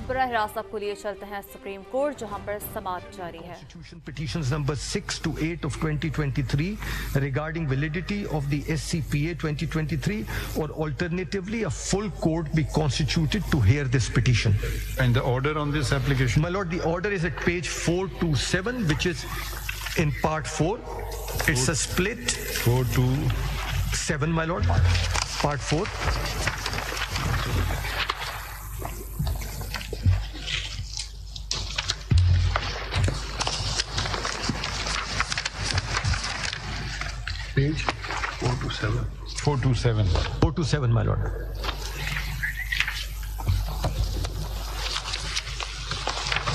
बराह रास्त आपको लिए चलते हैं सुप्रीम कोर्ट, जहां पर समाअत जारी है। Petitions number 6 to 8 of 2023 regarding validity of the SCPA 2023, or alternatively a full court be constituted to hear this petition. And the order on this application? My lord, the order is at page 427, which is in part 4. It's a split. 427, my lord. Part 4. Page 427. 427. 427, my lord.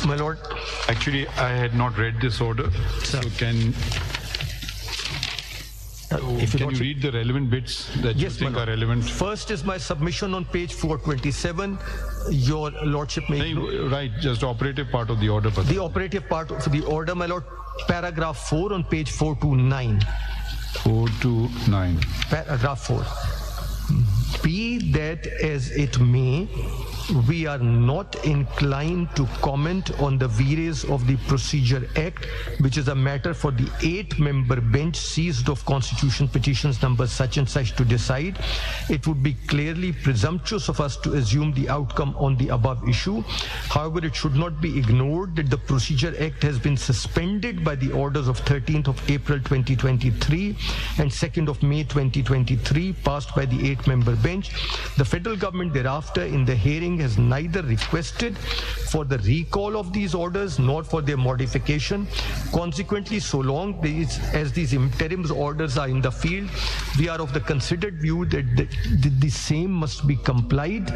My lord. Actually, I had not read this order. Sir. So can you read the relevant bits that you think are relevant? First is my submission on page 427. Your lordship may... Right, just the operative part of the order. The operative part of the order, my lord. Paragraph 4 on page 429. 429. Paragraph 4. Be that as it may, we are not inclined to comment on the vires of the Procedure Act, which is a matter for the 8-member bench seized of constitution petitions number such and such to decide. It would be clearly presumptuous of us to assume the outcome on the above issue. However, it should not be ignored that the Procedure Act has been suspended by the orders of 13th of April 2023 and 2nd of May 2023 passed by the 8-member bench. The federal government thereafter in the hearing has neither requested for the recall of these orders nor for their modification. Consequently, so long as these interim orders are in the field, we are of the considered view that the same must be complied.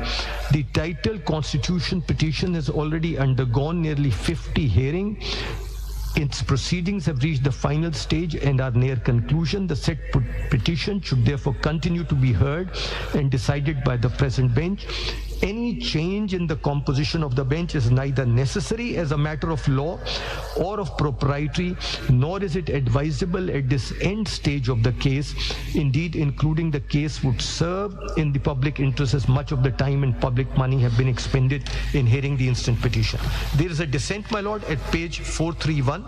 The title Constitution petition has already undergone nearly 50 hearings. Its proceedings have reached the final stage and are near conclusion. The said petition should therefore continue to be heard and decided by the present bench. Any change in the composition of the bench is neither necessary as a matter of law or of propriety, nor is it advisable at this end stage of the case. Indeed, including the case would serve in the public interest, as much of the time and public money have been expended in hearing the instant petition. There is a dissent, my lord, at page 431.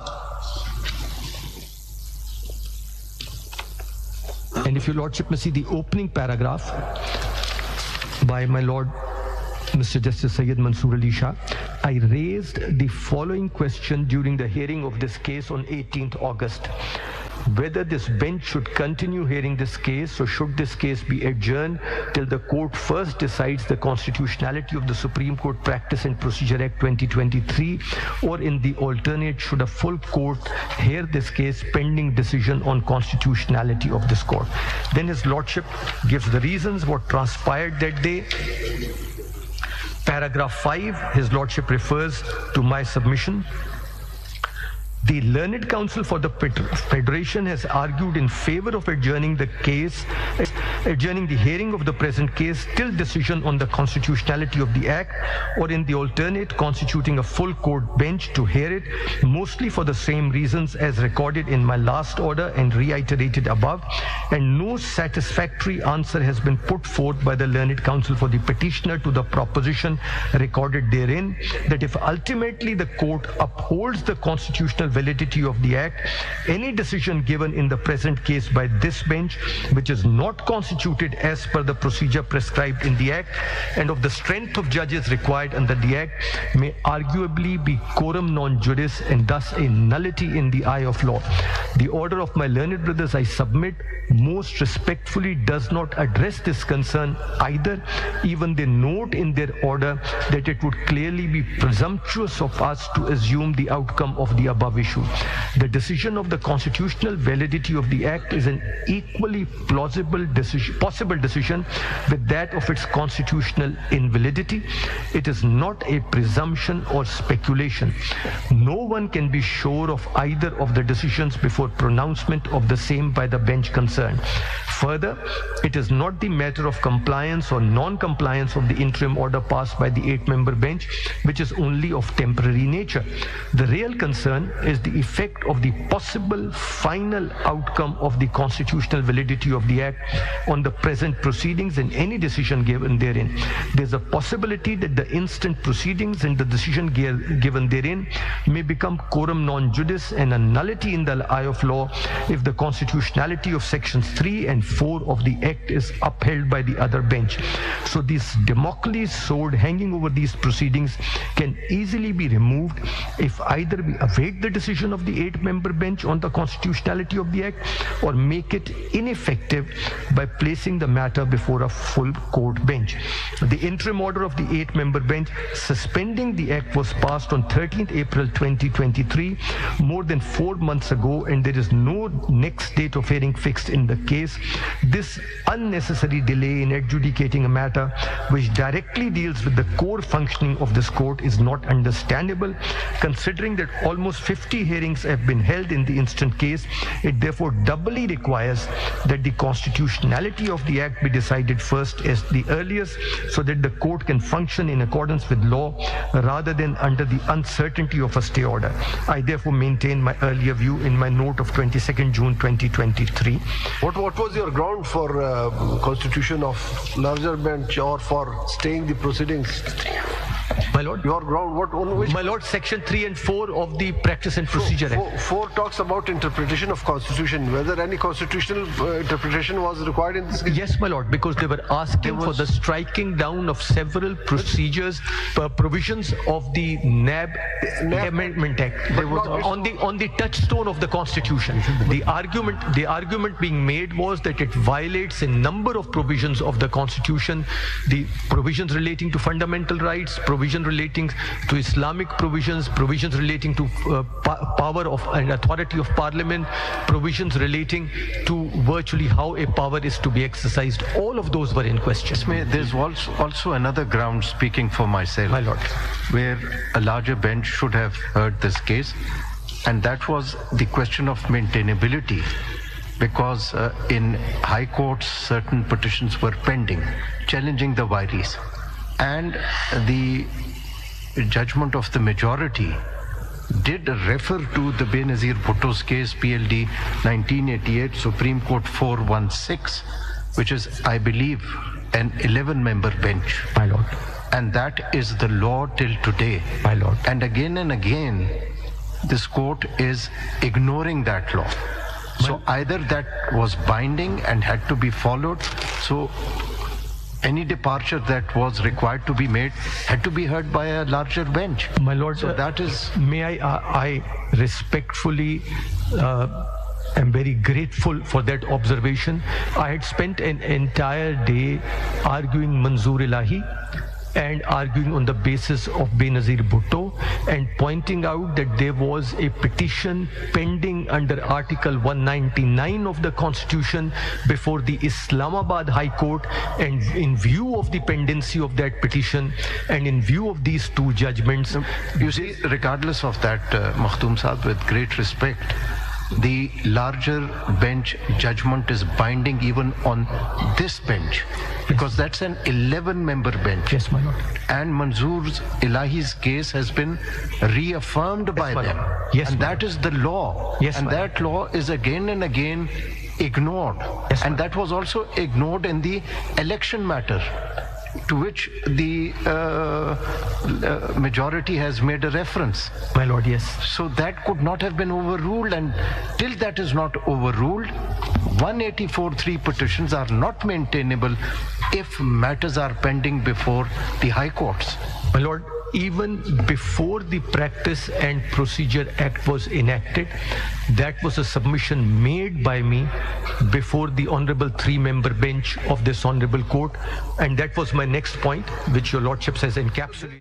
And if your lordship may see the opening paragraph by my lord Mr. Justice Syed Mansoor Ali Shah, I raised the following question during the hearing of this case on 18th August. Whether this bench should continue hearing this case, or should this case be adjourned till the court first decides the constitutionality of the Supreme Court Practice and Procedure Act 2023, or in the alternate, should a full court hear this case pending decision on constitutionality of this court. Then his lordship gives the reasons what transpired that day. Paragraph 5, his lordship refers to my submission. The Learned Counsel for the Federation has argued in favor of adjourning the hearing of the present case till decision on the constitutionality of the Act, or in the alternate, constituting a full court bench to hear it, mostly for the same reasons as recorded in my last order and reiterated above, and no satisfactory answer has been put forth by the Learned Counsel for the petitioner to the proposition recorded therein, that if ultimately the court upholds the constitutional validity of the Act, any decision given in the present case by this bench, which is not constituted as per the procedure prescribed in the Act, and of the strength of judges required under the Act, may arguably be quorum non juris and thus a nullity in the eye of law. The order of my learned brothers, I submit, most respectfully does not address this concern either. Even they note in their order that it would clearly be presumptuous of us to assume the outcome of the above issue. The decision of the constitutional validity of the Act is an equally possible decision with that of its constitutional invalidity. It is not a presumption or speculation. No one can be sure of either of the decisions before pronouncement of the same by the bench concerned. Further, it is not the matter of compliance or non-compliance of the interim order passed by the 8-member bench, which is only of temporary nature. The real concern is the effect of the possible final outcome of the constitutional validity of the Act, on the present proceedings and any decision given therein. There's a possibility that the instant proceedings and the decision given therein may become quorum non judice and a nullity in the eye of law if the constitutionality of sections 3 and 4 of the Act is upheld by the other bench. So this Damocles sword hanging over these proceedings can easily be removed if either we await the decision of the 8-member bench on the constitutionality of the Act or make it ineffective by placing the matter before a full court bench. The interim order of the 8-member bench suspending the Act was passed on 13th April 2023, more than 4 months ago, and there is no next date of hearing fixed in the case. This unnecessary delay in adjudicating a matter which directly deals with the core functioning of this court is not understandable. Considering that almost 50 hearings have been held in the instant case, it therefore doubly requires that the constitutionality of the Act be decided first as the earliest, so that the court can function in accordance with law rather than under the uncertainty of a stay order. I therefore maintain my earlier view in my note of 22nd June 2023. What was your ground for constitution of larger bench or for staying the proceedings? My Lord? Your ground, what on which? My Lord, section 3 and 4 of the Practice and Procedure Act. 4 talks about interpretation of constitution, whether any constitutional interpretation was required in this case? Yes, my Lord, because they were asking for the striking down of several procedures, provisions of the NAB Amendment Act. They was on the touchstone of the Constitution. The argument being made was that it violates a number of provisions of the Constitution, the provisions relating to fundamental rights, provision relating to Islamic provisions, provisions relating to power of and authority of Parliament, provisions relating to virtually how a power is to be exercised. All of those were in question. There's also another ground, speaking for myself, my Lord, where a larger bench should have heard this case, and that was the question of maintainability, because in high courts certain petitions were pending challenging the vires, and the judgment of the majority did refer to the Benazir Bhutto's case, PLD 1988, Supreme Court 416, which is, I believe, an 11-member bench. My Lord. And that is the law till today. My Lord. And again, this court is ignoring that law. So either that was binding and had to be followed, so any departure that was required to be made had to be heard by a larger bench. My Lord, so that is... May I respectfully am very grateful for that observation. I had spent an entire day arguing Manzoor Ilahi and arguing on the basis of Benazir Bhutto and pointing out that there was a petition pending under Article 199 of the Constitution before the Islamabad High Court, and in view of the pendency of that petition and in view of these two judgments, you see, regardless of that, Makhdoom Saab, with great respect, the larger bench judgment is binding even on this bench, because that's an 11-member bench. Yes, my Lord. And Manzoor Ilahi's case has been reaffirmed by them. Yes, and that is the law. Yes, and that law is again and again ignored. Yes, and that was also ignored in the election matter, to which the majority has made a reference. My Lord, yes. So that could not have been overruled, and till that is not overruled, 184(3) petitions are not maintainable if matters are pending before the high courts. My Lord, even before the Practice and Procedure Act was enacted, that was a submission made by me before the Honorable 3-member bench of this Honorable Court, and that was my next point, which Your Lordship has encapsulated.